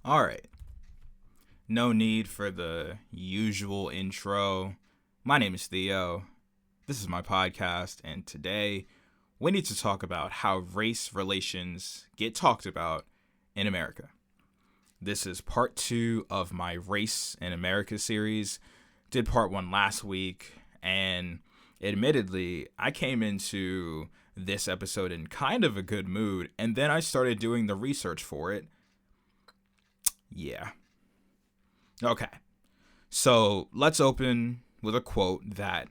All right. No need for the usual intro. My name is Theo. This is my podcast, and today we need to talk about how race relations get talked about in America. This is part 2 of my Race in America series. Did part 1 last week, and admittedly, I came into this episode in kind of a good mood, and then I started doing the research for it. Yeah. Okay. So let's open with a quote that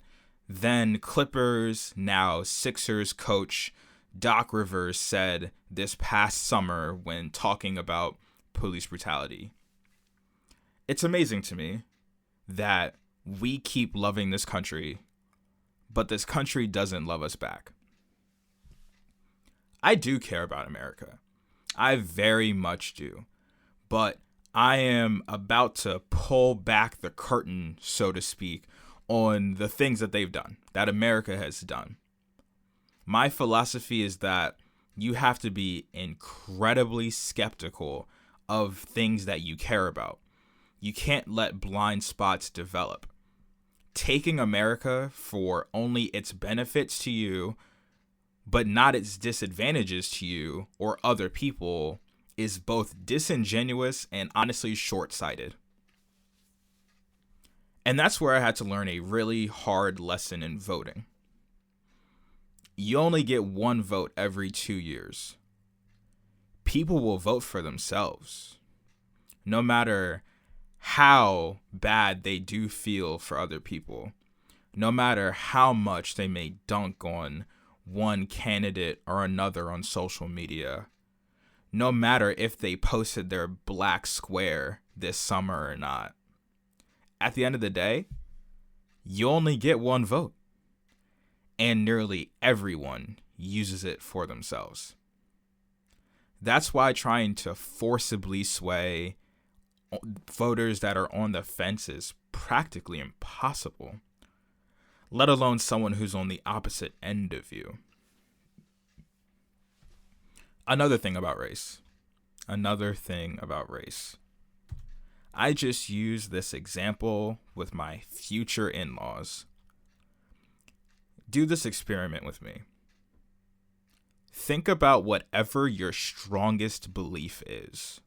then Clippers, now Sixers coach Doc Rivers said this past summer when talking about police brutality. It's amazing to me that we keep loving this country, but this country doesn't love us back. I do care about America. I very much do. But I am about to pull back the curtain, so to speak, on the things that they've done, that America has done. My philosophy is that you have to be incredibly skeptical of things that you care about. You can't let blind spots develop. Taking America for only its benefits to you, but not its disadvantages to you or other people, is both disingenuous and honestly short-sighted. And that's where I had to learn a really hard lesson in voting. You only get one vote every 2 years. People will vote for themselves, no matter how bad they do feel for other people, no matter how much they may dunk on one candidate or another on social media. No matter if they posted their black square this summer or not. At the end of the day, you only get one vote. And nearly everyone uses it for themselves. That's why trying to forcibly sway voters that are on the fence is practically impossible, let alone someone who's on the opposite end of you. Another thing about race. I just use this example with my future in-laws. Do this experiment with me. Think about whatever your strongest belief is.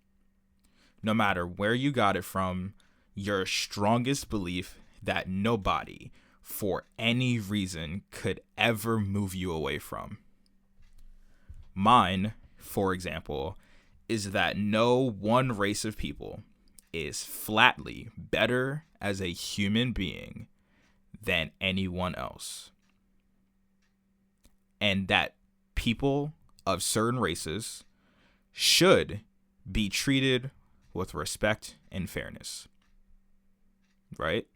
No matter where you got it from, your strongest belief that nobody, for any reason, could ever move you away from. Mine, for example, is that no one race of people is flatly better as a human being than anyone else. And that people of certain races should be treated with respect and fairness. Right?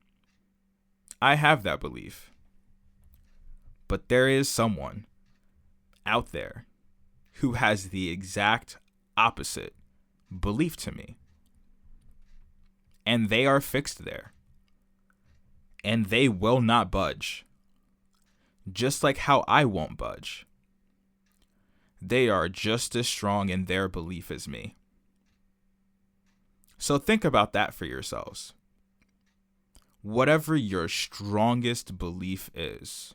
I have that belief. But there is someone out there who has the exact opposite belief to me. And they are fixed there. And they will not budge. Just like how I won't budge. They are just as strong in their belief as me. So think about that for yourselves. Whatever your strongest belief is,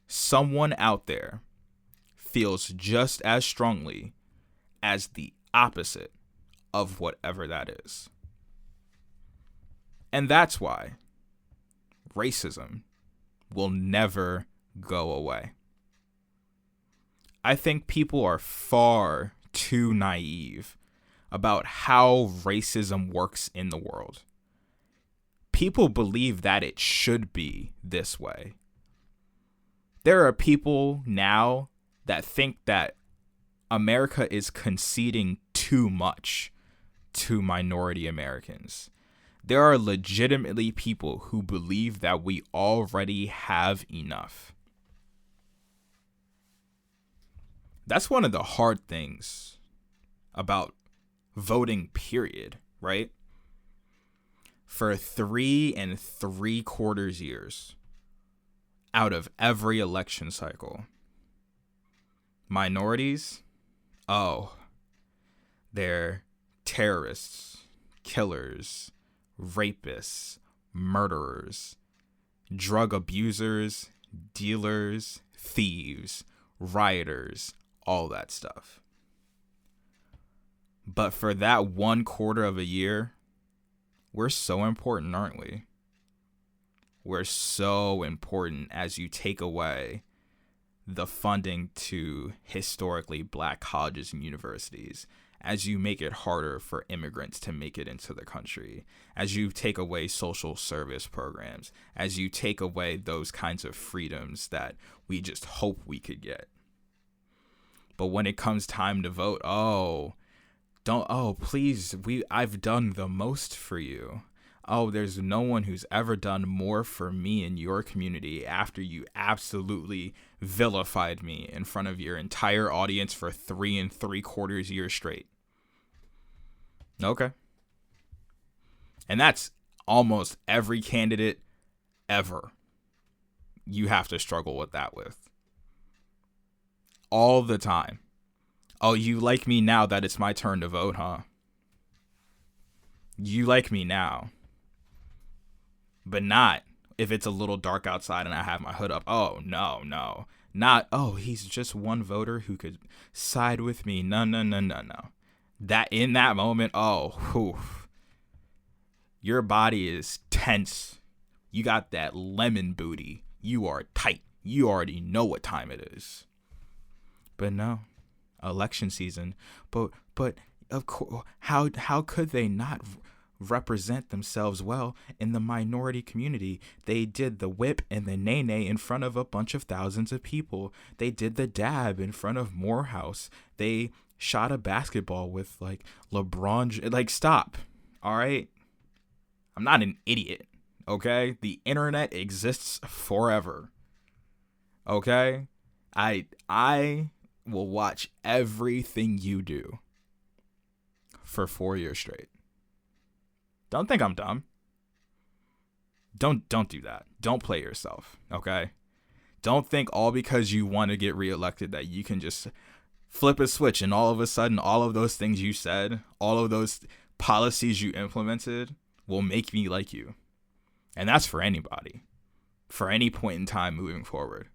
someone out there feels just as strongly as the opposite of whatever that is. And that's why racism will never go away. I think people are far too naive about how racism works in the world. People believe that it should be this way. There are people now that think that America is conceding too much to minority Americans. There are legitimately people who believe that we already have enough. That's one of the hard things about voting, period, right? For 3 3/4 years out of every election cycle, minorities, they're terrorists, killers, rapists, murderers, drug abusers, dealers, thieves, rioters, all that stuff. But for that 1/4 of a year, we're so important, aren't we? We're so important as you take away the funding to historically black colleges and universities, as you make it harder for immigrants to make it into the country, as you take away social service programs, as you take away those kinds of freedoms that we just hope we could get. But when it comes time to vote, please, I've done the most for you. Oh, there's no one who's ever done more for me in your community after you absolutely vilified me in front of your entire audience for 3 3/4 years straight. Okay. And that's almost every candidate ever. You have to struggle with that with. All the time. Oh, you like me now that it's my turn to vote, huh? You like me now. But not if it's a little dark outside and I have my hood up. Oh, no. Not, he's just one voter who could side with me. No. That in that moment, your body is tense. You got that lemon booty. You are tight. You already know what time it is. But no, election season. But of course, how could they not represent themselves well in the minority community? They did the whip and the nay-nay in front of a bunch of thousands of people. They did the dab in front of Morehouse. They shot a basketball with like LeBron. Like, stop. All right. I'm not an idiot. Okay. The internet exists forever. Okay. I will watch everything you do for 4 years straight. Don't think I'm dumb. Don't do that. Don't play yourself, okay? Don't think all because you want to get reelected that you can just flip a switch and all of a sudden all of those things you said, all of those policies you implemented will make me like you. And that's for anybody, for any point in time moving forward.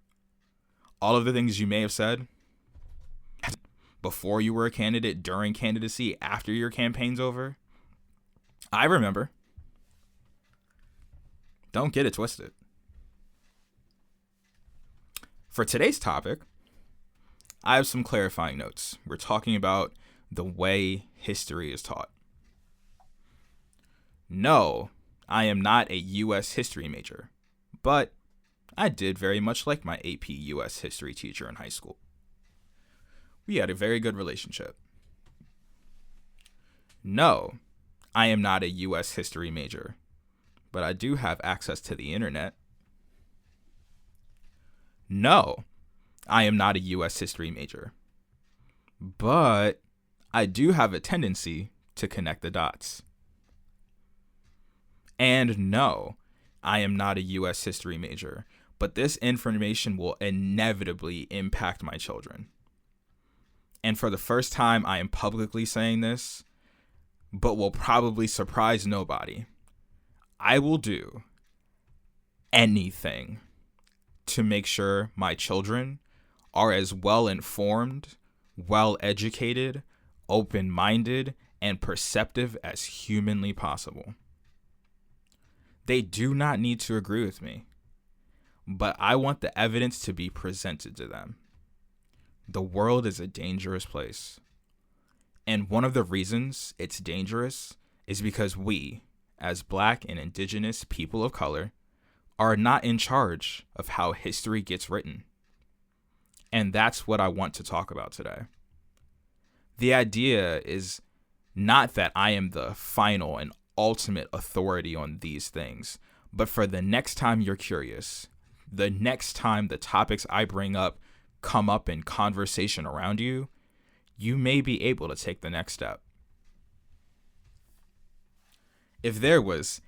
All of the things you may have said before you were a candidate, during candidacy, after your campaign's over, I remember. Don't get it twisted. For today's topic, I have some clarifying notes. We're talking about the way history is taught. No, I am not a U.S. history major, but I did very much like my AP U.S. history teacher in high school. We had a very good relationship. No, I am not a U.S. history major, but I do have access to the internet. No, I am not a U.S. history major, but I do have a tendency to connect the dots. And no, I am not a U.S. history major, but this information will inevitably impact my children. And for the first time, I am publicly saying this, but will probably surprise nobody. I will do anything to make sure my children are as well informed, well educated, open-minded, and perceptive as humanly possible. They do not need to agree with me, but I want the evidence to be presented to them. The world is a dangerous place. And one of the reasons it's dangerous is because we, as Black and Indigenous people of color, are not in charge of how history gets written. And that's what I want to talk about today. The idea is not that I am the final and ultimate authority on these things, but for the next time you're curious, the next time the topics I bring up come up in conversation around you, you may be able to take the next step. If there was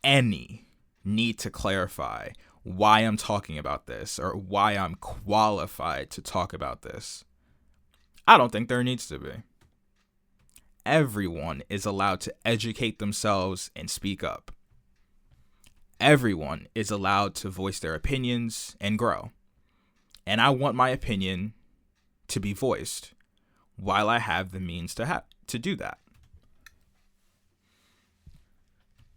any need to clarify why I'm talking about this or why I'm qualified to talk about this, I don't think there needs to be. everyone is allowed to educate themselves and speak up. Everyone is allowed to voice their opinions and grow. And I want my opinion to be voiced while I have the means to do that.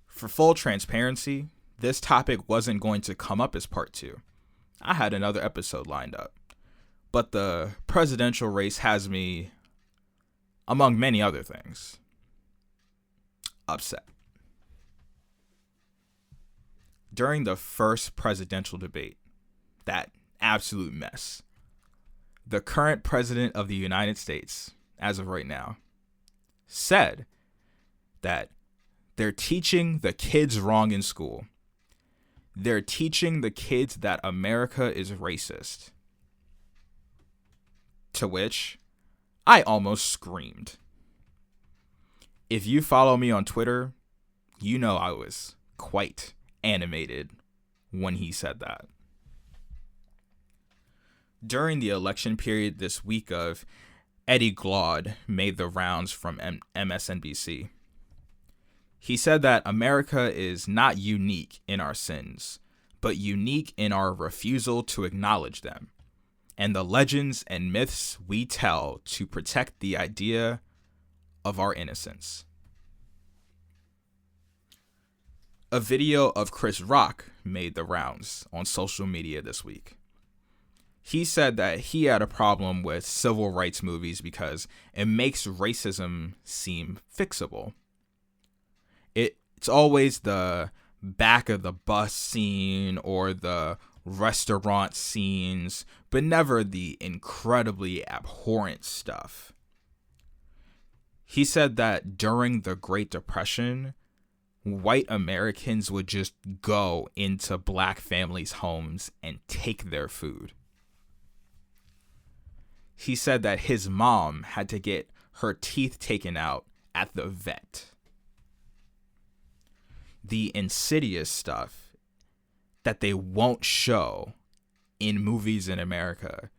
For full transparency, this topic wasn't going to come up as part 2. I had another episode lined up. But the presidential race has me, among many other things, upset. During the first presidential debate, that absolute mess, the current president of the United States, as of right now, said that they're teaching the kids wrong in school. They're teaching the kids that America is racist. To which I almost screamed. If you follow me on Twitter, you know I was quite animated when he said that. During the election period this week of Eddie Glaude made the rounds from MSNBC. He said that America is not unique in our sins, but unique in our refusal to acknowledge them, and the legends and myths we tell to protect the idea of our innocence. A video of Chris Rock made the rounds on social media this week. He said that he had a problem with civil rights movies because it makes racism seem fixable. It's always the back of the bus scene or the restaurant scenes, but never the incredibly abhorrent stuff. He said that during the Great Depression, white Americans would just go into black families' homes and take their food. He said that his mom had to get her teeth taken out at the vet. The insidious stuff that they won't show in movies in America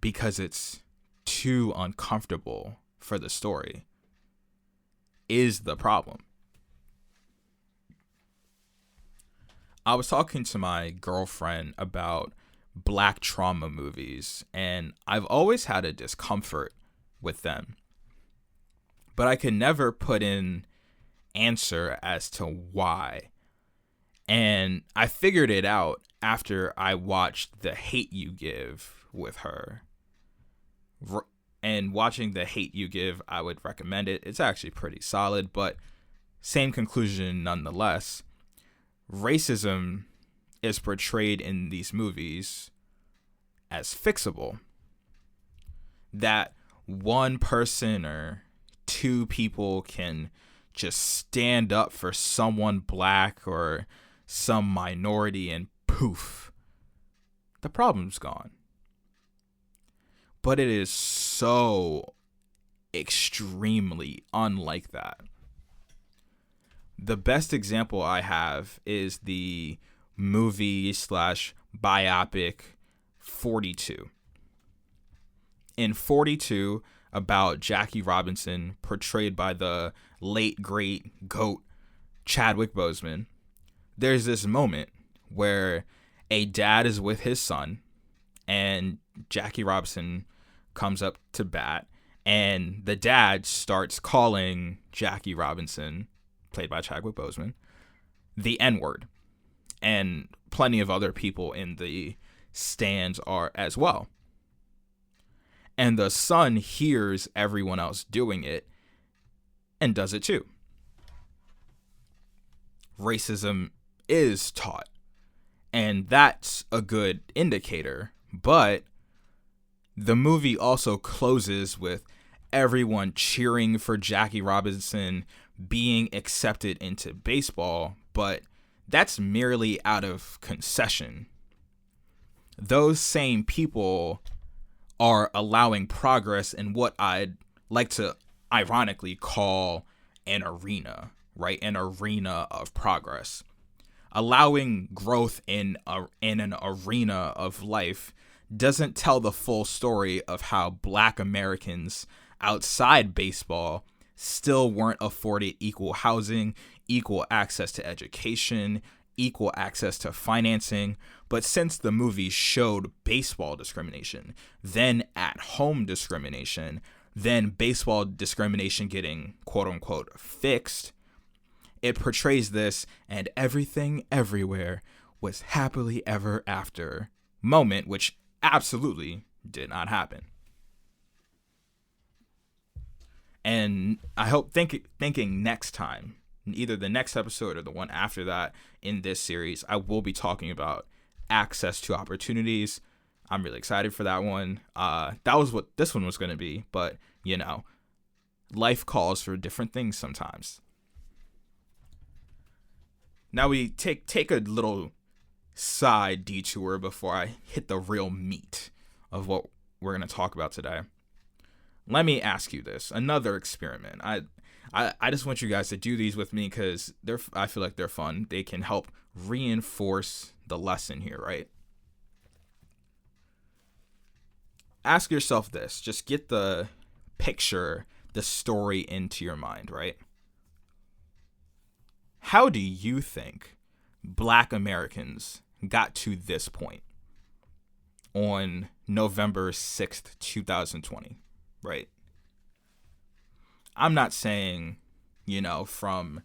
because it's too uncomfortable for the story is the problem. I was talking to my girlfriend about black trauma movies, and I've always had a discomfort with them. But I could never put in answer as to why. And I figured it out after I watched The Hate U Give with her. And watching The Hate U Give, I would recommend it. It's actually pretty solid, but same conclusion nonetheless. Racism is portrayed in these movies as fixable. That one person or two people can just stand up for someone black or some minority and poof, the problem's gone. But it is so extremely unlike that. The best example I have is the movie / biopic 42. In 42, about Jackie Robinson, portrayed by the late great GOAT Chadwick Boseman, there's this moment where a dad is with his son and Jackie Robinson comes up to bat, and the dad starts calling Jackie Robinson, played by Chadwick Boseman, the N-word. And plenty of other people in the stands are as well. And the son hears everyone else doing it and does it too. Racism is taught, and that's a good indicator, but the movie also closes with everyone cheering for Jackie Robinson being accepted into baseball, but that's merely out of concession. Those same people are allowing progress in what I'd like to ironically call an arena, right? An arena of progress. Allowing growth in an arena of life doesn't tell the full story of how Black Americans outside baseball still weren't afforded equal housing, equal access to education, equal access to financing. But since the movie showed baseball discrimination, then at home discrimination, then baseball discrimination getting quote unquote fixed, it portrays this and everything everywhere was happily ever after moment, which absolutely did not happen. And I hope thinking next time, either the next episode or the one after that in this series, I will be talking about access to opportunities. I'm really excited for that one. That was what this one was going to be, but life calls for different things sometimes. Now we take a little side detour before I hit the real meat of what we're going to talk about today. Let me ask you this, another experiment. I just want you guys to do these with me because I feel like they're fun. They can help reinforce the lesson here, right? Ask yourself this. Just get the picture, the story into your mind, right? How do you think Black Americans got to this point on November 6th, 2020, right? I'm not saying, from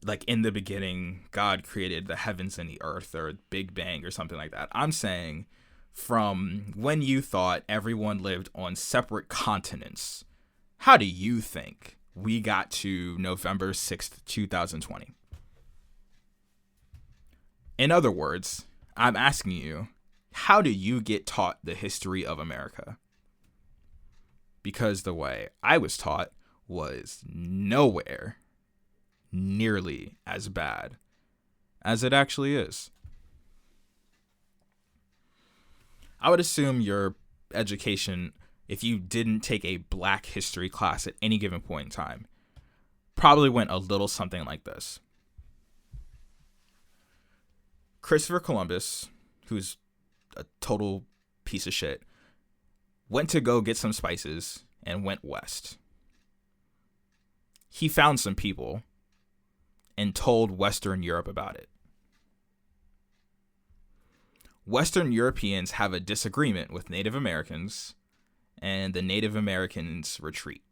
like in the beginning, God created the heavens and the earth or Big Bang or something like that. I'm saying from when you thought everyone lived on separate continents, how do you think we got to November 6th, 2020? In other words, I'm asking you, how do you get taught the history of America? Because the way I was taught was nowhere nearly as bad as it actually is. I would assume your education, if you didn't take a Black history class at any given point in time, probably went a little something like this. Christopher Columbus, who's a total piece of shit, went to go get some spices and went west. He found some people and told Western Europe about it. Western Europeans have a disagreement with Native Americans, and the Native Americans retreat.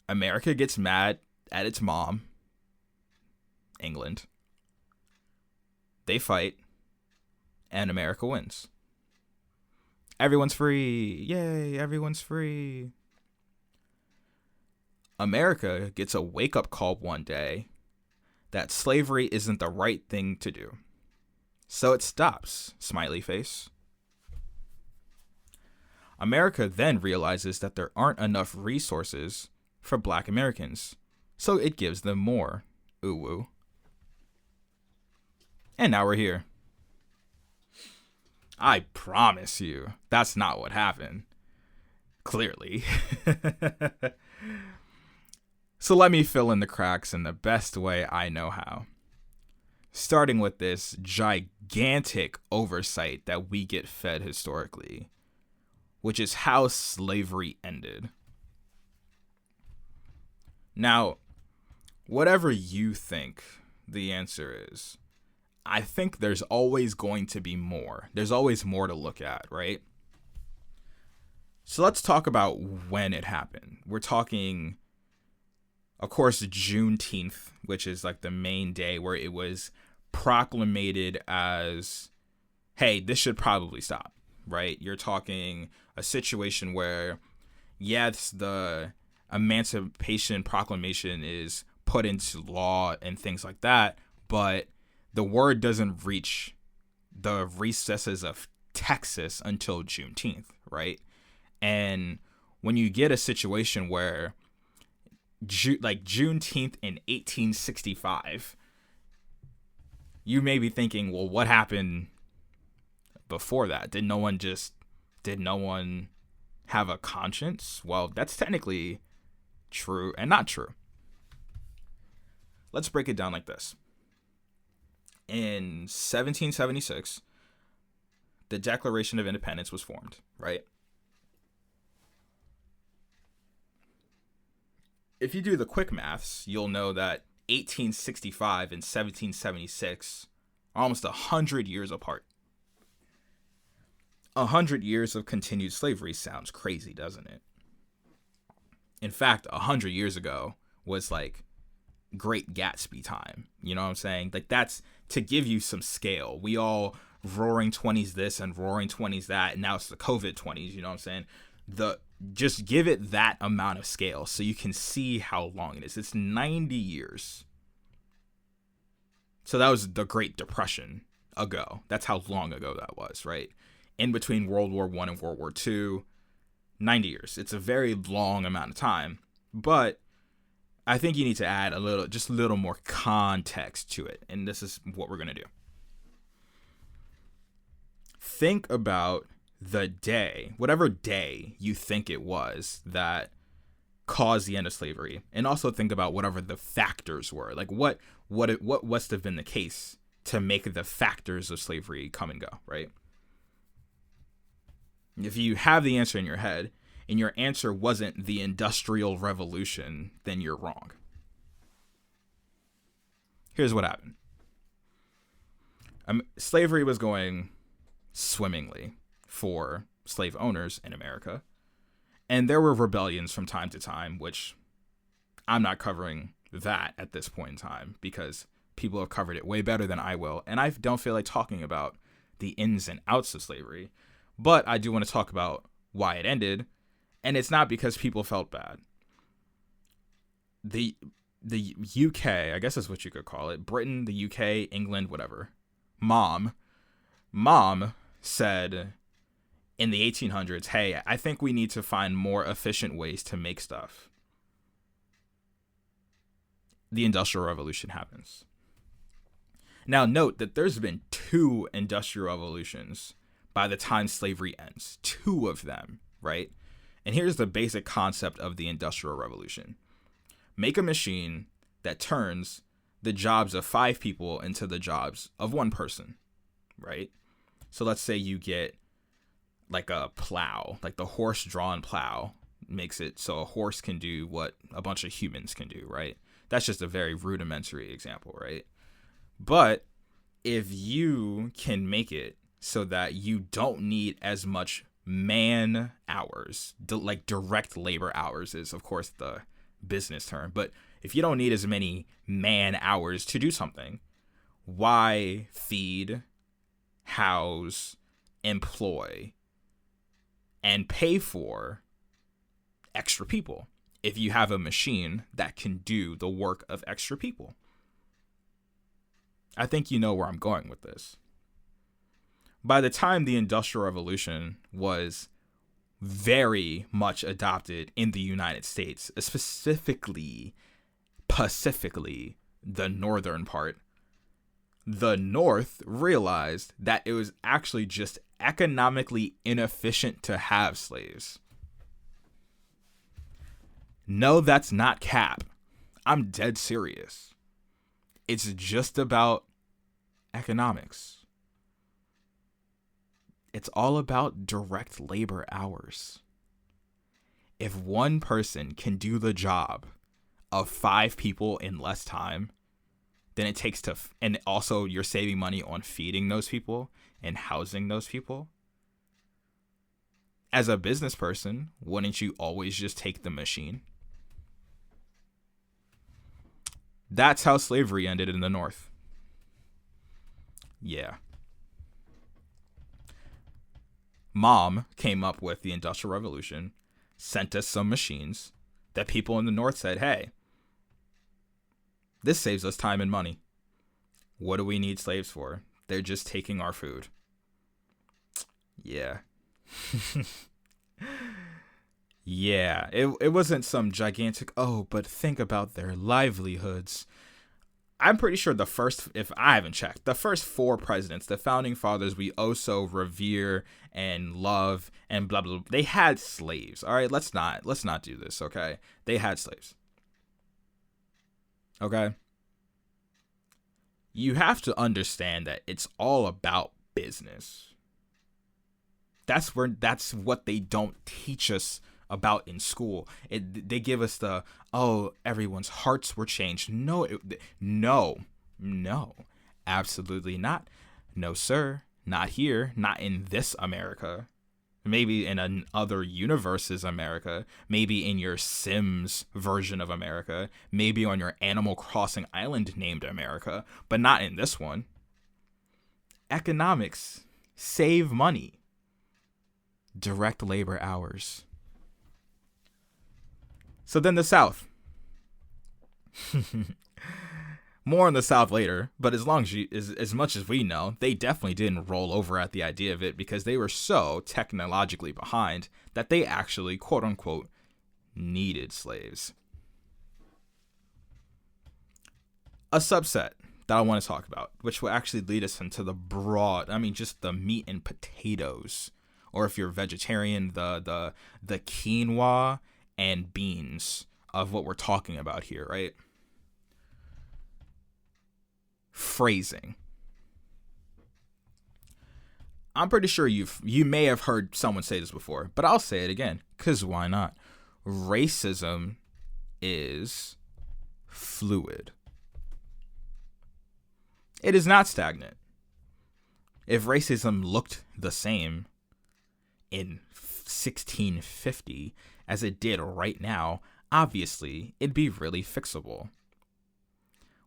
America gets mad at its mom, England. They fight, and America wins. Everyone's free. Yay, everyone's free. America gets a wake-up call one day that slavery isn't the right thing to do. So it stops, smiley face. America then realizes that there aren't enough resources for Black Americans, so it gives them more. Ooh woo. And now we're here. I promise you, that's not what happened. Clearly. So let me fill in the cracks in the best way I know how. Starting with this gigantic oversight that we get fed historically, which is how slavery ended. Now, whatever you think the answer is, I think there's always going to be more. There's always more to look at, right? So let's talk about when it happened. We're talking, of course, Juneteenth, which is like the main day where it was proclamated as, hey, this should probably stop, right? You're talking a situation where, yes, the Emancipation Proclamation is put into law and things like that, but the word doesn't reach the recesses of Texas until Juneteenth, right? And when you get a situation where like Juneteenth in 1865, you may be thinking, well, what happened before that? Did no one have a conscience? Well, that's technically true and not true. Let's break it down like this. In 1776, the Declaration of Independence was formed, right? if you do the quick maths, you'll know that 1865 and 1776 are almost 100 years apart. 100 years of continued slavery sounds crazy, doesn't it? In fact, 100 years ago was like Great Gatsby time. You know what I'm saying? Like, that's to give you some scale. We all roaring 20s this and roaring 20s that, and now it's the COVID 20s. You know what I'm saying? Just give it that amount of scale so you can see how long it is. It's 90 years. So that was the Great Depression ago. That's how long ago that was, right? In between World War I and World War II, 90 years. It's a very long amount of time, but I think you need to add a little more context to it. And this is what we're going to do. Think about the day, whatever day you think it was that caused the end of slavery. And also think about whatever the factors were. Like what must have been the case to make the factors of slavery come and go, right? If you have the answer in your head and your answer wasn't the Industrial Revolution, then you're wrong. Here's what happened. Slavery was going swimmingly for slave owners in America. And there were rebellions from time to time, which I'm not covering that at this point in time because people have covered it way better than I will. And I don't feel like talking about the ins and outs of slavery. But I do want to talk about why it ended, and it's not because people felt bad. The UK, I guess is what you could call it, Britain, the UK, England, whatever. Mom said in the 1800s, hey, I think we need to find more efficient ways to make stuff. The Industrial Revolution happens. Now note that there's been 2 industrial revolutions by the time slavery ends. 2 of them, right? And here's the basic concept of the Industrial Revolution. Make a machine that turns the jobs of 5 people into the jobs of 1 person, right? So let's say you get like a plow, like the horse-drawn plow makes it so a horse can do what a bunch of humans can do, right? That's just a very rudimentary example, right? But if you can make it so that you don't need as much man hours, like direct labor hours is, of course, the business term. But if you don't need as many man hours to do something, why feed, house, employ, and pay for extra people if you have a machine that can do the work of extra people? I think you know where I'm going with this. By the time the Industrial Revolution was very much adopted in the United States, specifically, the northern part, the North realized that it was actually just economically inefficient to have slaves. No, that's not cap. I'm dead serious. It's just about economics. It's all about direct labor hours. If 1 person can do the job of 5 people in less time than it takes to, and also you're saving money on feeding those people and housing those people. As a business person, wouldn't you always just take the machine? That's how slavery ended in the North. Yeah. Mom came up with the Industrial Revolution, sent us some machines that people in the North said, hey, this saves us time and money. What do we need slaves for? They're just taking our food. Yeah. Yeah, it wasn't some gigantic, but think about their livelihoods. I'm pretty sure if I haven't checked, the first 4 presidents, the founding fathers we so revere and love and blah, blah, blah, they had slaves. All right, let's not do this, okay? They had slaves. Okay? You have to understand that it's all about business. That's what they don't teach us about in school. They give us the, oh, everyone's hearts were changed. No, absolutely not. No, sir, not here, not in this America. Maybe in another universe's America, maybe in your Sims version of America, maybe on your Animal Crossing island named America, but not in this one. Economics, save money, direct labor hours. So then the South. More on the South later, but as much as we know, they definitely didn't roll over at the idea of it because they were so technologically behind that they actually, quote unquote, needed slaves. A subset that I want to talk about, which will actually lead us into the just the meat and potatoes, or if you're vegetarian, the quinoa and beans of what we're talking about here, right? Phrasing. I'm pretty sure you may have heard someone say this before, but I'll say it again, because why not? Racism is fluid. It is not stagnant. If racism looked the same in 1650 as it did right now, obviously it'd be really fixable.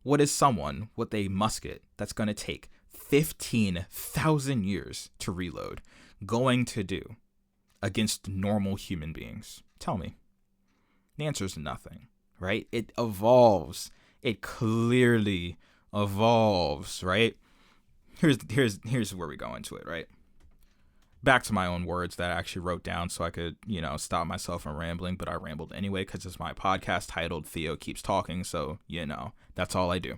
What is someone with a musket that's going to take 15,000 years to reload going to do against normal human beings? Tell me. The answer is nothing, right? It evolves. It clearly evolves, right? Here's where we go into it, right? Back to my own words that I actually wrote down so I could, stop myself from rambling, but I rambled anyway because it's my podcast titled Theo Keeps Talking, so, that's all I do.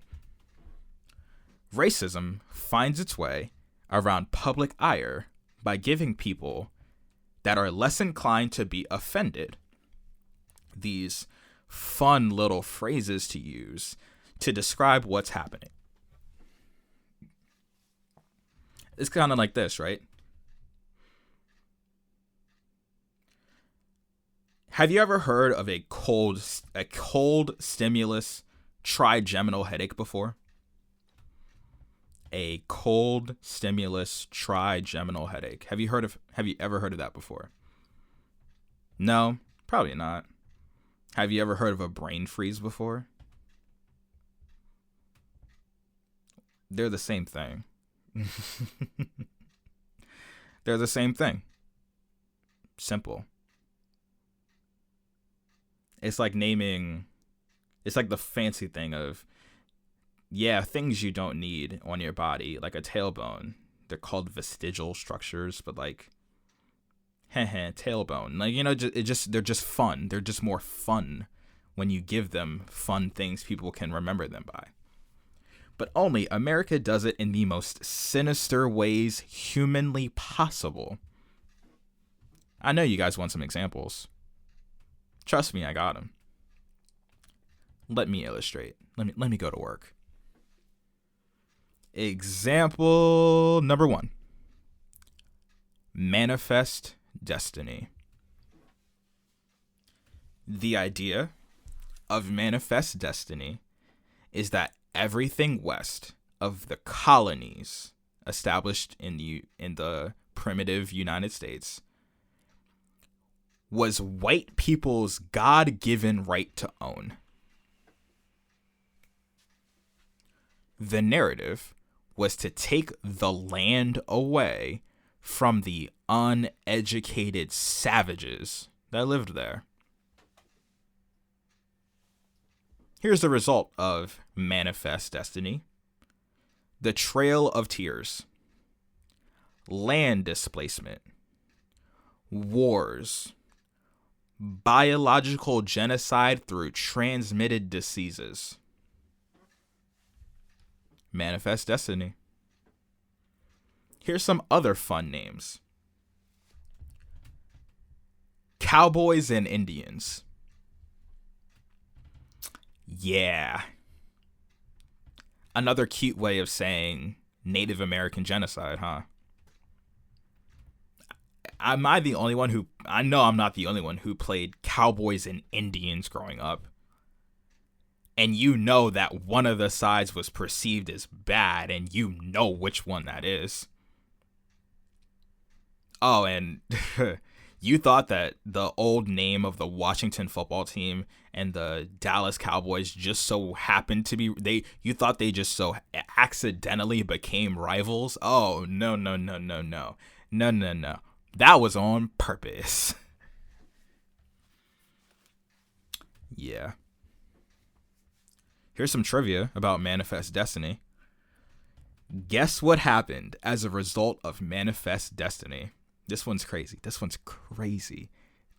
Racism finds its way around public ire by giving people that are less inclined to be offended these fun little phrases to use to describe what's happening. It's kind of like this, right? Have you ever heard of a cold stimulus trigeminal headache before? A cold stimulus trigeminal headache. Have you ever heard of that before? No, probably not. Have you ever heard of a brain freeze before? They're the same thing. They're the same thing. Simple. It's like the fancy thing of, things you don't need on your body, like a tailbone. They're called vestigial structures, but tailbone. They're just fun. They're just more fun when you give them fun things people can remember them by. But only America does it in the most sinister ways humanly possible. I know you guys want some examples. Trust me, I got them. Let me illustrate. Let me go to work. Example number 1. Manifest destiny. The idea of manifest destiny is that everything west of the colonies established in the primitive United States was white people's God-given right to own. The narrative was to take the land away from the uneducated savages that lived there. Here's the result of manifest destiny. The Trail of Tears. Land displacement. Wars. Biological genocide through transmitted diseases. Manifest destiny. Here's some other fun names. Cowboys and Indians. Yeah. Another cute way of saying Native American genocide, huh? am I the only one who, I know I'm not the only one who played Cowboys and Indians growing up. And you know that one of the sides was perceived as bad, and you know which one that is. Oh, and you thought that the old name of the Washington football team and the Dallas Cowboys just so happened to be, you thought they just so accidentally became rivals? Oh, no. No. That was on purpose. Yeah. Here's some trivia about Manifest Destiny. Guess what happened as a result of Manifest Destiny? This one's crazy.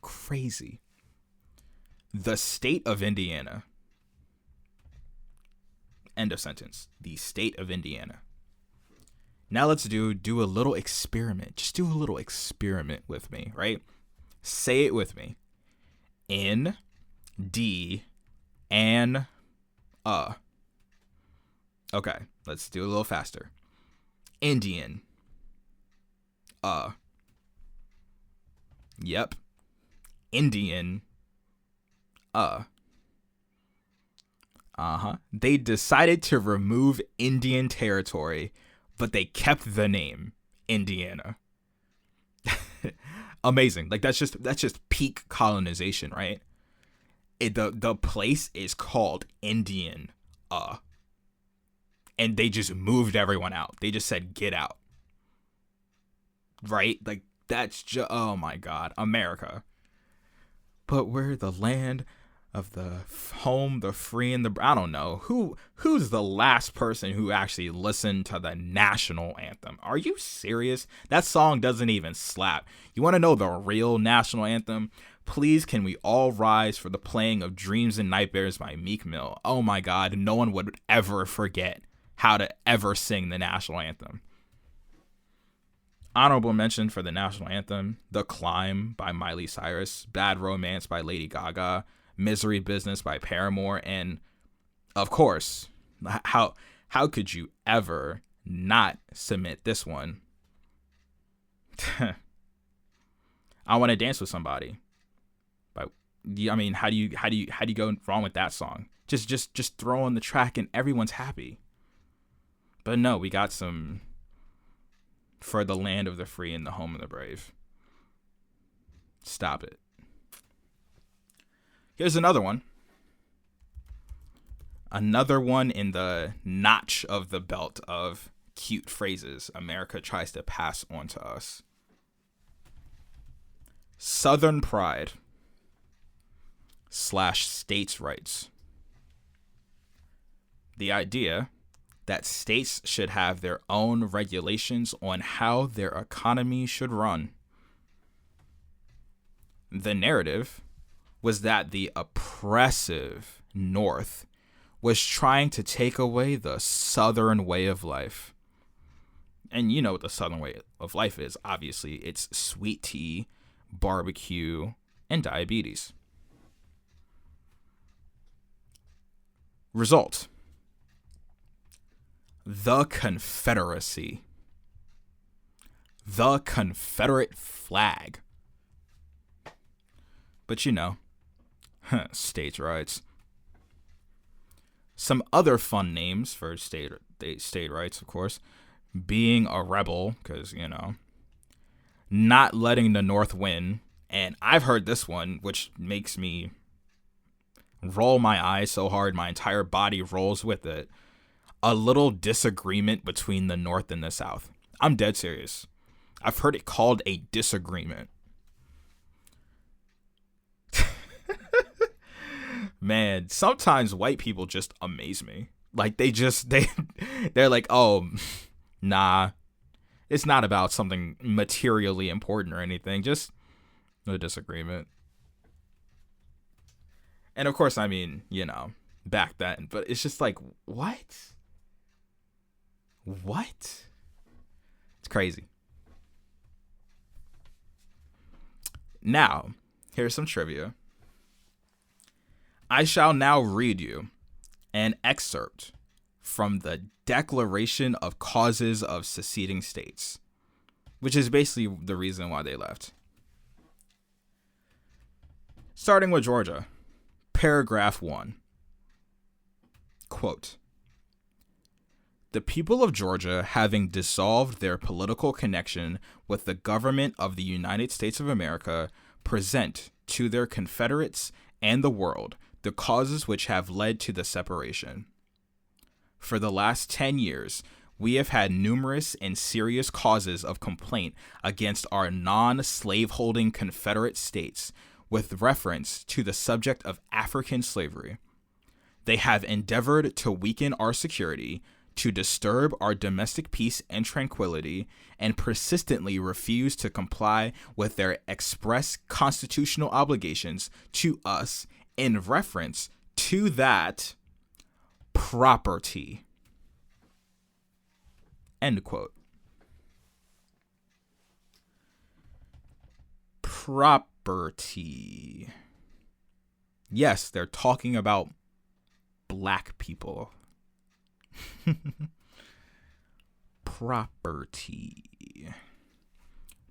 Crazy. The state of Indiana. End of sentence. The state of Indiana. Now let's do a little experiment. Just do a little experiment with me, right? Say it with me. N, D, N, Okay, let's do a little faster. Indian. Yep. Indian. They decided to remove Indian territory, but they kept the name Indiana. Amazing. Like that's just peak colonization, right? The place is called Indian. And they just moved everyone out. They just said, get out. Right? Like, that's just, oh my God, America. But we're the land of the home, the free, and the, I don't know. Who's the last person who actually listened to the national anthem? Are you serious? That song doesn't even slap. You want to know the real national anthem? Please, can we all rise for the playing of Dreams and Nightmares by Meek Mill? Oh my God, no one would ever forget how to ever sing the national anthem. Honorable mention for the national anthem: The Climb by Miley Cyrus, Bad Romance by Lady Gaga, Misery Business by Paramore, and of course, how could you ever not submit this one? I Want to Dance with Somebody. But I mean, how do you go wrong with that song? Just throw on the track and everyone's happy. But no, we got some For the Land of the Free and the Home of the Brave. Stop it. Here's another one. Another one in the notch of the belt of cute phrases America tries to pass on to us. Southern pride / states' rights. The idea that states should have their own regulations on how their economy should run. The narrative was that the oppressive North was trying to take away the Southern way of life. And you know what the Southern way of life is. Obviously, it's sweet tea, barbecue, and diabetes. Result: the Confederacy. The Confederate flag. But you know, states' rights. Some other fun names for state rights, of course. Being a rebel, because, you know, not letting the North win. And I've heard this one, which makes me roll my eyes so hard my entire body rolls with it. A little disagreement between the North and the South. I'm dead serious. I've heard it called a disagreement. Man, sometimes white people just amaze me. Like they're like, oh, nah, it's not about something materially important or anything. Just a disagreement. And of course, I mean, you know, back then, but it's just like, what? It's crazy. Now, here's some trivia. I shall now read you an excerpt from the Declaration of Causes of Seceding States, which is basically the reason why they left. Starting with Georgia, paragraph 1. Quote, "The people of Georgia, having dissolved their political connection with the government of the United States of America, present to their Confederates and the world the causes which have led to the separation. For the last 10 years, we have had numerous and serious causes of complaint against our non-slaveholding Confederate states with reference to the subject of African slavery. They have endeavored to weaken our security, to disturb our domestic peace and tranquility, and persistently refuse to comply with their express constitutional obligations to us in reference to that property." End quote. Property. Yes, they're talking about black people. Property.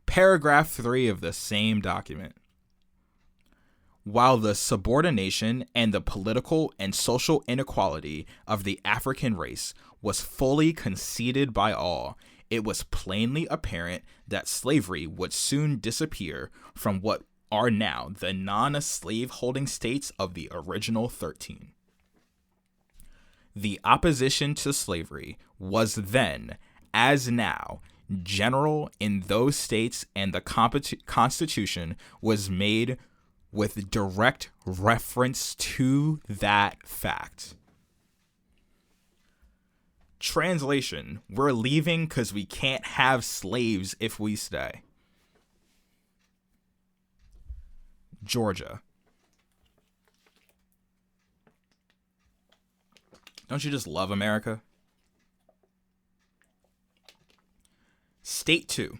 Paragraph 3 of the same document. "While the subordination and the political and social inequality of the African race was fully conceded by all, it was plainly apparent that slavery would soon disappear from what are now the non-slave-holding states of the original 13. The opposition to slavery was then, as now, general in those states, and the Constitution was made with direct reference to that fact." Translation: we're leaving because we can't have slaves if we stay. Georgia. Don't you just love America? State 2.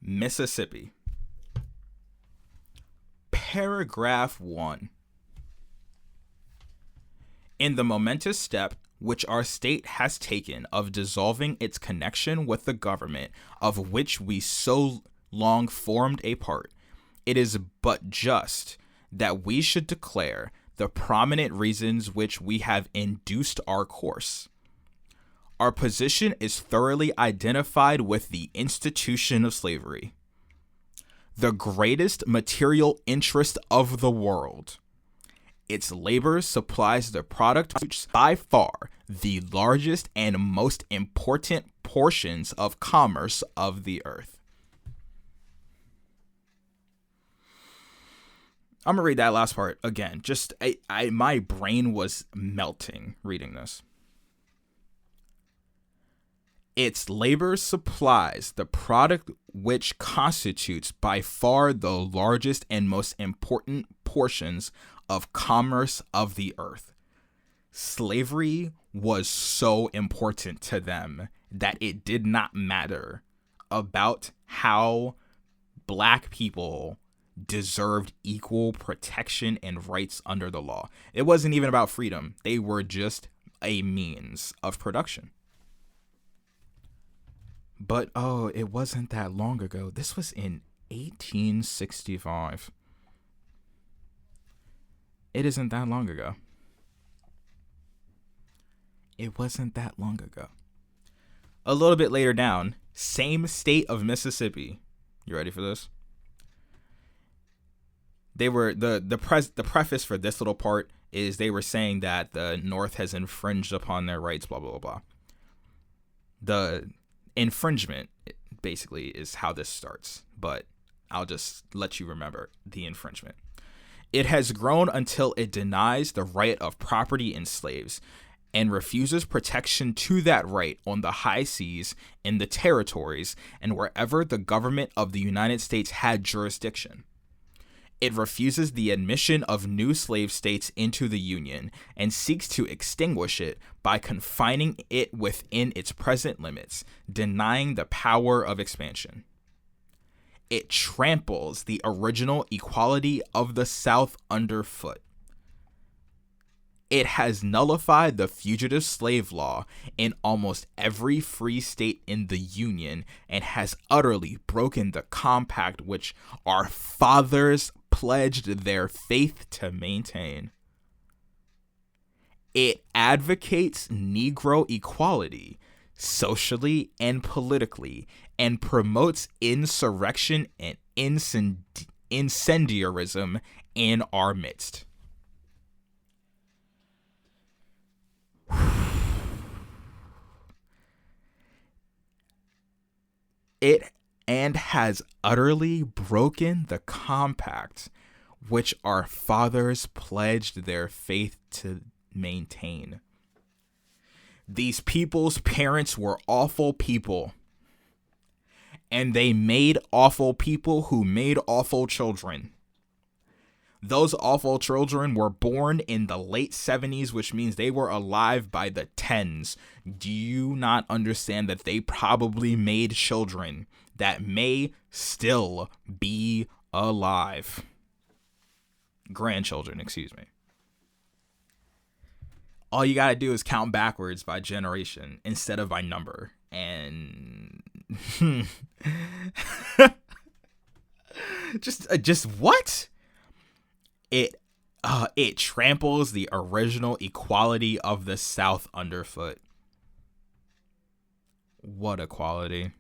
Mississippi. Paragraph 1. "In the momentous step which our state has taken of dissolving its connection with the government of which we so long formed a part, it is but just that we should declare the prominent reasons which we have induced our course. Our position is thoroughly identified with the institution of slavery, the greatest material interest of the world. Its labor supplies the product which by far the largest and most important portions of commerce of the earth." I'm gonna read that last part again. Just my brain was melting reading this. "Its labor supplies the product which constitutes by far the largest and most important portions of commerce of the earth." Slavery was so important to them that it did not matter about how black people deserved equal protection and rights under the law. It wasn't even about freedom. They were just a means of production. But, it wasn't that long ago. This was in 1865. It isn't that long ago. It wasn't that long ago. A little bit later down, same state of Mississippi. You ready for this? They were the preface for this little part is they were saying that the North has infringed upon their rights, blah, blah, blah, blah. The infringement basically is how this starts, but I'll just let you remember the infringement. "It has grown until it denies the right of property in slaves and refuses protection to that right on the high seas, in the territories, and wherever the government of the United States had jurisdiction. It refuses the admission of new slave states into the Union and seeks to extinguish it by confining it within its present limits, denying the power of expansion. It tramples the original equality of the South underfoot. It has nullified the fugitive slave law in almost every free state in the Union and has utterly broken the compact which our fathers pledged their faith to maintain. It advocates Negro equality socially and politically and promotes insurrection and incendiarism in our midst. It and has utterly broken the compact which our fathers pledged their faith to maintain. These people's parents were awful people, and they made awful people who made awful children. Those awful children were born in the late 70s, which means they were alive by the 10s. Do you not understand that they probably made children that may still be alive? Grandchildren, excuse me. All you gotta do is count backwards by generation instead of by number. And just what? It tramples the original equality of the South underfoot. What equality?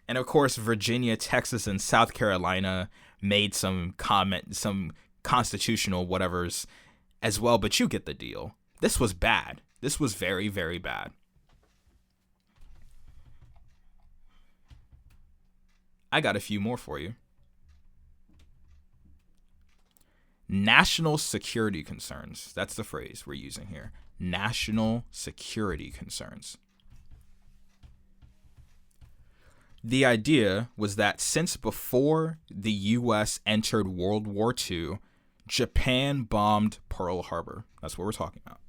And of course, Virginia, Texas, and South Carolina made some constitutional whatevers as well, but you get the deal. This was bad. This was very, very bad. I got a few more for you. National security concerns. That's the phrase we're using here. National security concerns. The idea was that since before the U.S. entered World War II, Japan bombed Pearl Harbor. That's what we're talking about.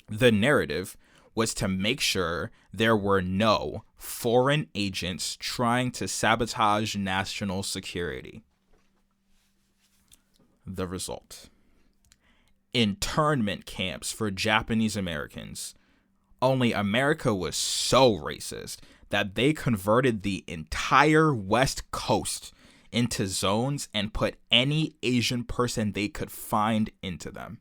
The narrative was to make sure there were no foreign agents trying to sabotage national security. The result: internment camps for Japanese Americans. Only America was so racist that they converted the entire West Coast into zones and put any Asian person they could find into them.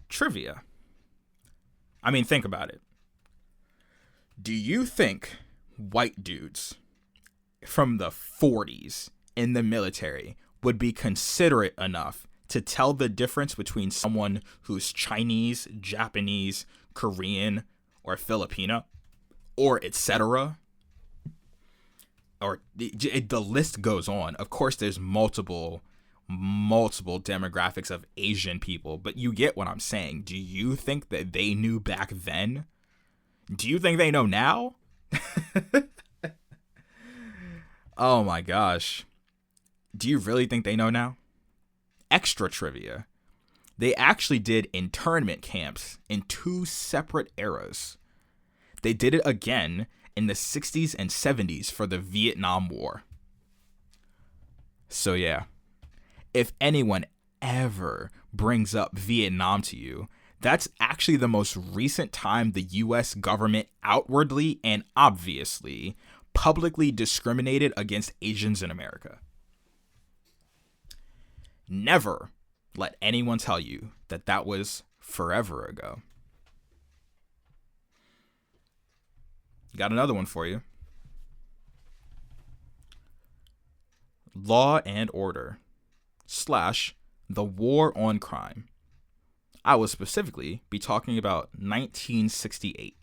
Trivia. I mean, think about it. Do you think white dudes from the 40s in the military would be considerate enough to tell the difference between someone who's Chinese, Japanese, Korean, or Filipino, or etc.? Or the list goes on. Of course, there's multiple demographics of Asian people, but you get what I'm saying. Do you think that they knew back then? Do you think they know now? Oh my gosh. Do you really think they know now? Extra trivia. They actually did internment camps in 2 separate eras. They did it again in the 60s and 70s for the Vietnam War. So yeah, if anyone ever brings up Vietnam to you, that's actually the most recent time the US government outwardly and obviously publicly discriminated against Asians in America. Never let anyone tell you that that was forever ago. Got another one for you. Law and Order / the War on Crime. I will specifically be talking about 1968.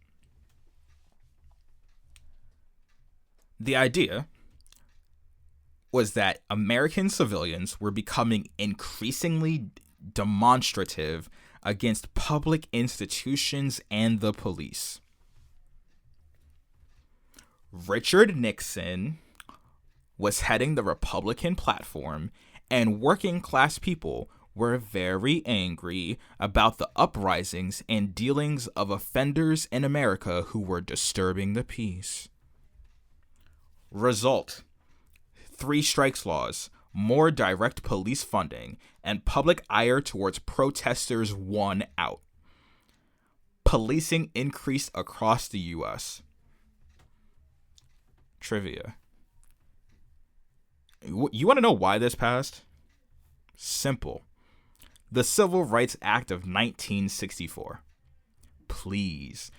The idea was that American civilians were becoming increasingly demonstrative against public institutions and the police. Richard Nixon was heading the Republican platform, and working class people were very angry about the uprisings and dealings of offenders in America who were disturbing the peace. Result: 3 strikes laws, more direct police funding, and public ire towards protesters won out. Policing increased across the U.S. Trivia. You want to know why this passed? Simple. The Civil Rights Act of 1964. Please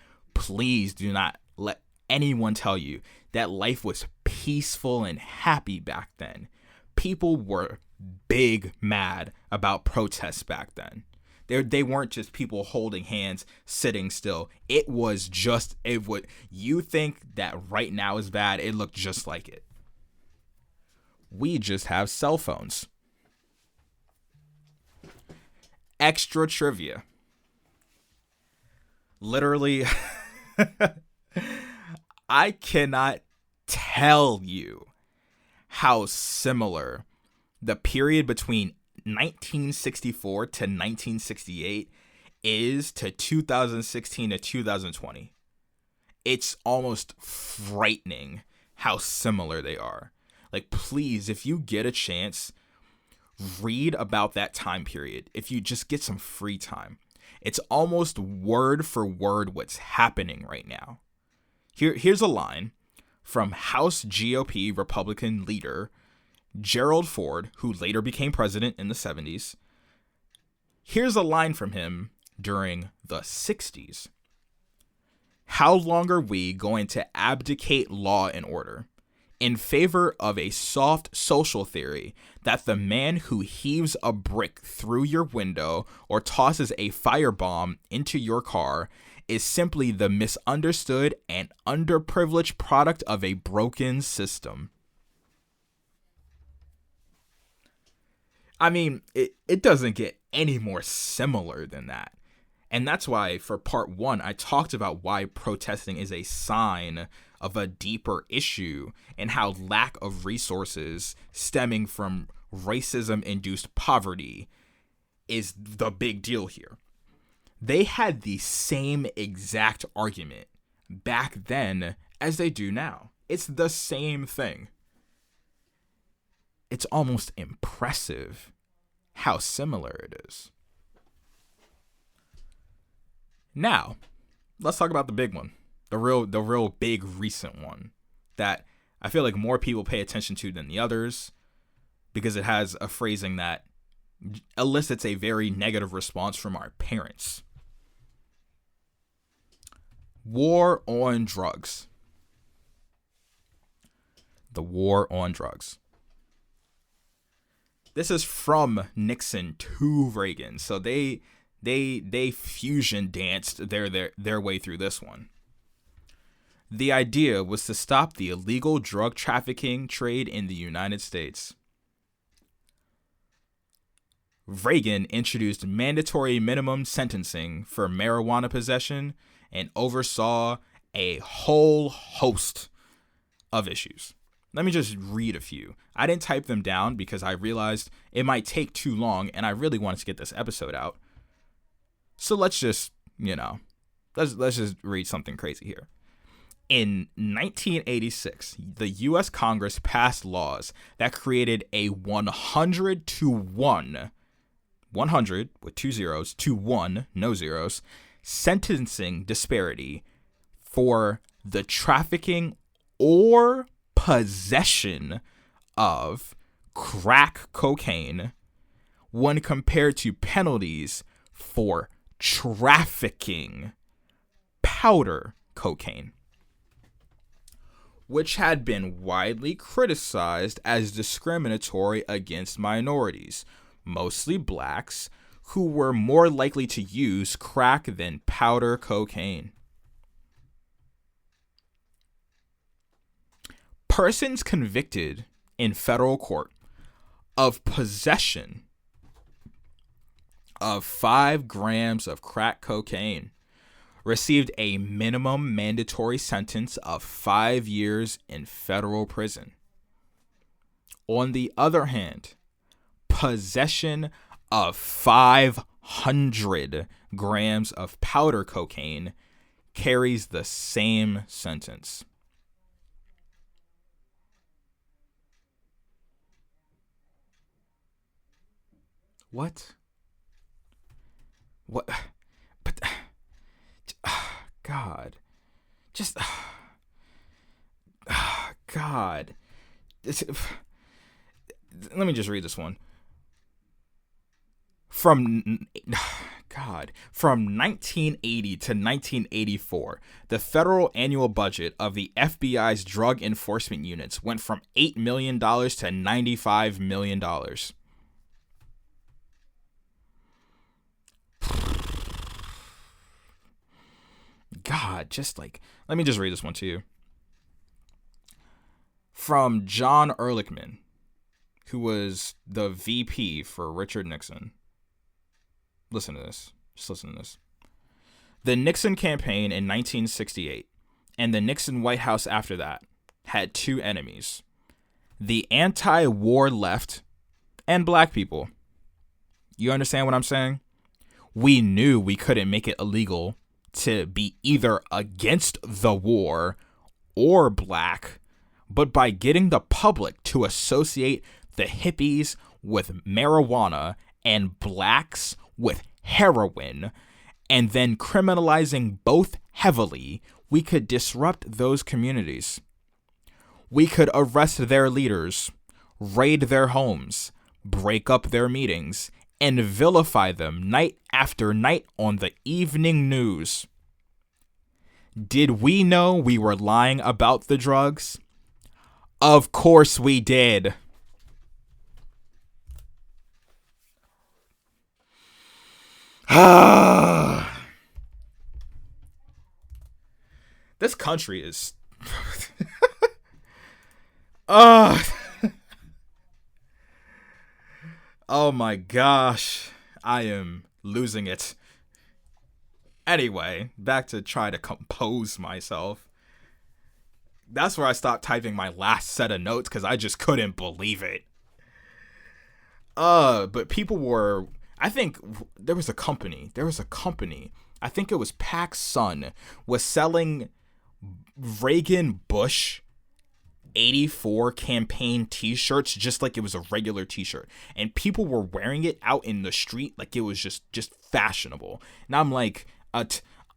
do not let anyone tell you that life was peaceful and happy back then. People were big mad about protests back then. They weren't just people holding hands, sitting still. It was just, you think that right now is bad, it looked just like it. We just have cell phones. Extra trivia. Literally, I cannot tell you how similar the period between 1964 to 1968 is to 2016 to 2020. It's almost frightening how similar they are. Like, please, if you get a chance, read about that time period. If you just get some free time, it's almost word for word what's happening right now. Here's a line from House GOP Republican leader Gerald Ford, who later became president in the 70s. Here's a line from him during the 60s. How long are we going to abdicate law and order in favor of a soft social theory that the man who heaves a brick through your window or tosses a firebomb into your car is simply the misunderstood and underprivileged product of a broken system? I mean, it doesn't get any more similar than that. And that's why for part 1, I talked about why protesting is a sign of a deeper issue and how lack of resources stemming from racism-induced poverty is the big deal here. They had the same exact argument back then as they do now. It's the same thing. It's almost impressive how similar it is. Now, let's talk about the big one, the real big recent one that I feel like more people pay attention to than the others because it has a phrasing that elicits a very negative response from our parents. War on drugs. The war on drugs. This is from Nixon to Reagan, so they fusion danced their way through this one. The idea was to stop the illegal drug trafficking trade in the United States. Reagan introduced mandatory minimum sentencing for marijuana possession and oversaw a whole host of issues. Let me just read a few. I didn't type them down because I realized it might take too long and I really wanted to get this episode out. So let's just, let's just read something crazy here. In 1986, the U.S. Congress passed laws that created a 100 with 2 zeros to 1, no zeros, sentencing disparity for the trafficking or possession of crack cocaine when compared to penalties for trafficking powder cocaine, which had been widely criticized as discriminatory against minorities, mostly blacks, who were more likely to use crack than powder cocaine. Persons convicted in federal court of possession of 5 grams of crack cocaine received a minimum mandatory sentence of 5 years in federal prison. On the other hand, possession of 500 grams of powder cocaine carries the same sentence. What? What? But God, just God. Let me just read this one. From 1980 to 1984, the federal annual budget of the FBI's drug enforcement units went from $8 million to $95 million. God, just like, let me just read this one to you. From John Ehrlichman, who was the VP for Richard Nixon. Listen to this. Just listen to this. The Nixon campaign in 1968 and the Nixon White House after that had two enemies: the anti-war left and black people. You understand what I'm saying? We knew we couldn't make it illegal to be either against the war or black, but by getting the public to associate the hippies with marijuana and blacks with heroin, and then criminalizing both heavily, we could disrupt those communities. We could arrest their leaders, raid their homes, break up their meetings, and vilify them night after night on the evening news. Did we know we were lying about the drugs? Of course we did. This country is oh my gosh, I am losing it. Anyway, back to try to compose myself. That's where I stopped typing my last set of notes because I just couldn't believe it. But people were, I think there was a company, I think it was PacSun, was selling Reagan Bush 84 campaign t-shirts just like it was a regular t-shirt, and people were wearing it out in the street like it was just fashionable. And I'm like,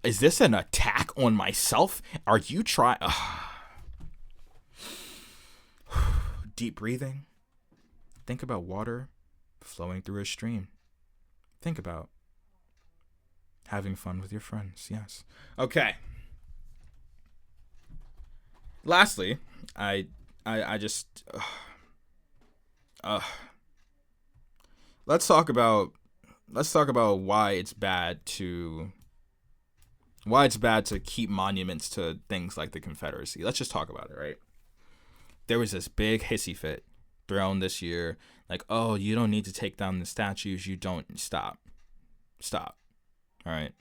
is this an attack on myself? Are you trying? Deep breathing. Think about water flowing through a stream. Think about having fun with your friends. Yes. Okay. Lastly, I just let's talk about why it's bad to keep monuments to things like the Confederacy. Let's just talk about it, right? There was this big hissy fit thrown this year, like, oh, you don't need to take down the statues. You don't. Stop. All right.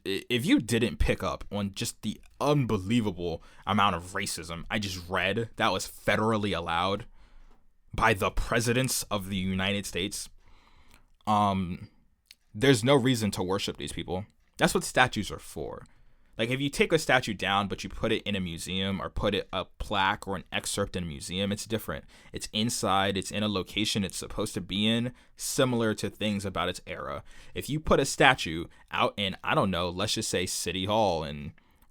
If you didn't pick up on just the unbelievable amount of racism I just read that was federally allowed by the presidents of the United States, there's no reason to worship these people. That's what statues are for. Like, if you take a statue down, but you put it in a museum or put it a plaque or an excerpt in a museum, it's different. It's inside. It's in a location it's supposed to be in, similar to things about its era. If you put a statue out in, I don't know, let's just say City Hall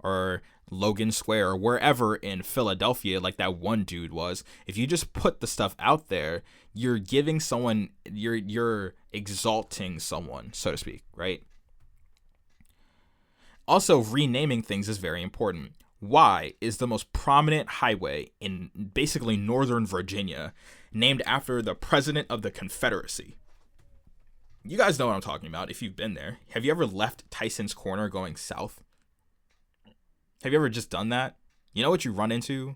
or Logan Square or wherever in Philadelphia, like that one dude was, if you just put the stuff out there, you're giving someone, you're exalting someone, so to speak, right? Also, renaming things is very important. Y is the most prominent highway in basically Northern Virginia, named after the president of the Confederacy. You guys know what I'm talking about if you've been there. Have you ever left Tyson's Corner going south? Have you ever just done that? You know what you run into?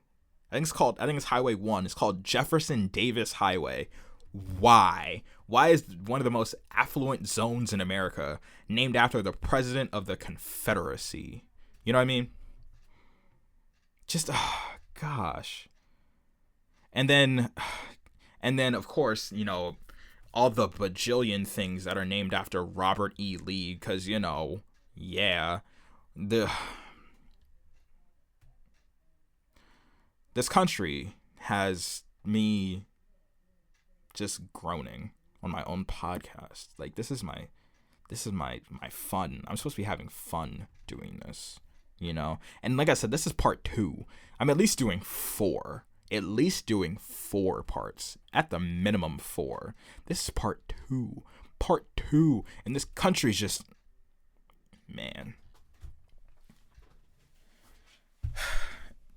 I think it's Highway 1. It's called Jefferson Davis Highway. Why? Why is one of the most affluent zones in America named after the president of the Confederacy? You know what I mean? Just, gosh. And then, of course, you know, all the bajillion things that are named after Robert E. Lee, because, you know, yeah, this country has me just groaning on my own podcast. Like, this is my fun. I'm supposed to be having fun doing this, you know? And like I said, this is part 2. I'm at least doing 4. At least doing 4 parts. At the minimum 4. This is part 2. Part 2. And this country's just... Man.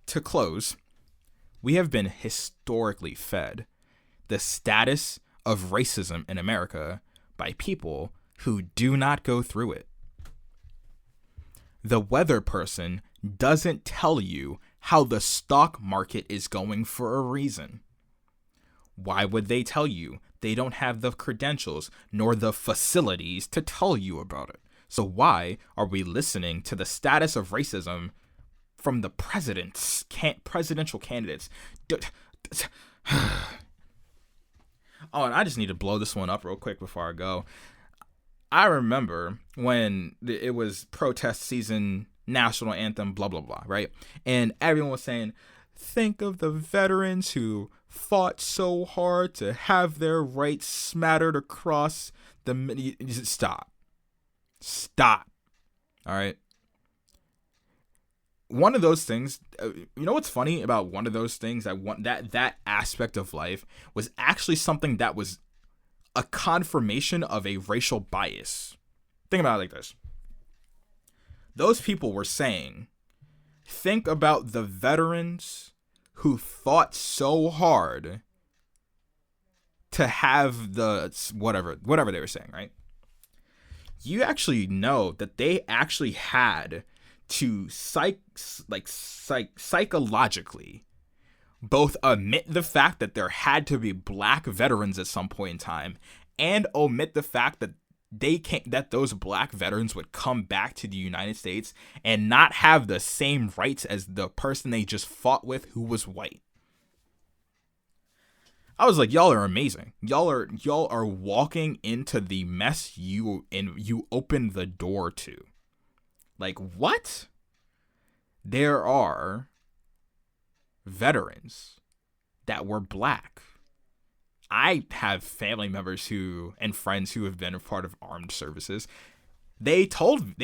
To close, we have been historically fed the status of racism in America by people who do not go through it. The weather person doesn't tell you how the stock market is going for a reason. Why would they tell you? They don't have the credentials nor the facilities to tell you about it. So why are we listening to the status of racism from the presidential candidates? Oh, and I just need to blow this one up real quick before I go. I remember when it was protest season, national anthem, blah, blah, blah, right? And everyone was saying, think of the veterans who fought so hard to have their rights smattered across the... Stop. All right? One of those things, you know what's funny about one of those things, that aspect of life was actually something that was a confirmation of a racial bias. Think about it like this. Those people were saying, think about the veterans who fought so hard to have the whatever they were saying, right? You actually know that they actually had to psychologically both admit the fact that there had to be black veterans at some point in time and omit the fact that that those black veterans would come back to the United States and not have the same rights as the person they just fought with who was white. I was like, y'all are amazing. Y'all are walking into the mess you opened the door to. Like, what? There are veterans that were black. I have family members and friends who have been a part of armed services. They've told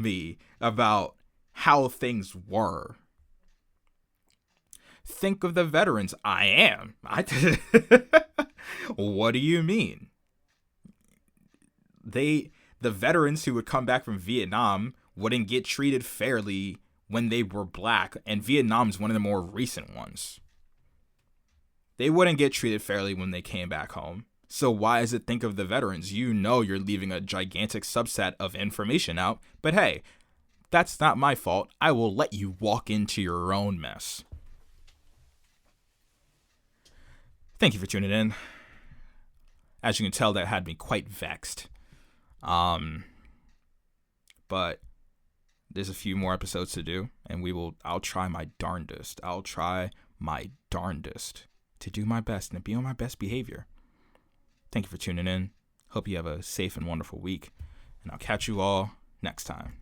me about how things were. Think of the veterans. I am. What do you mean? The veterans who would come back from Vietnam wouldn't get treated fairly when they were black, and Vietnam's one of the more recent ones. They wouldn't get treated fairly when they came back home. So why is it think of the veterans? You know you're leaving a gigantic subset of information out, but hey, that's not my fault. I will let you walk into your own mess. Thank you for tuning in. As you can tell, that had me quite vexed. But there's a few more episodes to do, and I'll try my darndest. I'll try my darndest to do my best and to be on my best behavior. Thank you for tuning in. Hope you have a safe and wonderful week, and I'll catch you all next time.